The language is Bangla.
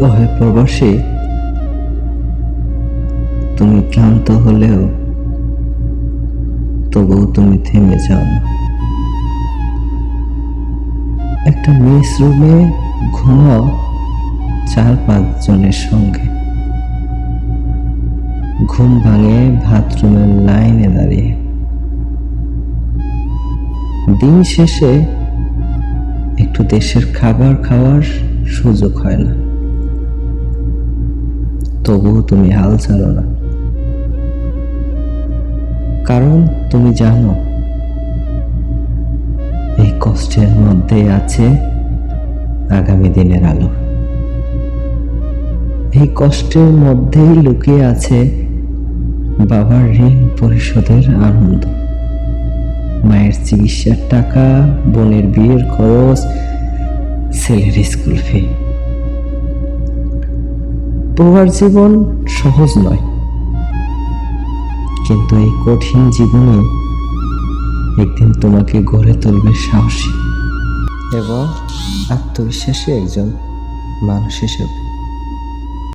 ওহে প্রবাসী, তুমি ক্লান্ত হলেও তবুও তুমি থেমে যাও না। একটা মেস রুমে ঘুমাও 4-5 জনের সঙ্গে, ঘুম ভাঙে বাথরুমের লাইনে দাঁড়িয়ে। দিন শেষে একটু দেশের খাবার খাওয়ার সুযোগ হয় না, তবুও তুমি হাল ছাড়ো না। কারণ তুমি জানো এই কষ্টের মধ্যে আছে আগামী দিনের আলো। এই কষ্টের মধ্যেই লুকিয়ে আছে বাবার ঋণ পরিশোধের আনন্দ, মায়ের চিকিৎসার টাকা, বোনের বিয়ের খরচ, ছেলের স্কুল ফি। প্রবাস জীবন সহজ নয়, কিন্তু এই কঠিন জীবনে একদিন তোমাকে গড়ে তুলবে সাহসী এবং আত্মবিশ্বাসী একজন মানুষ হিসেবে।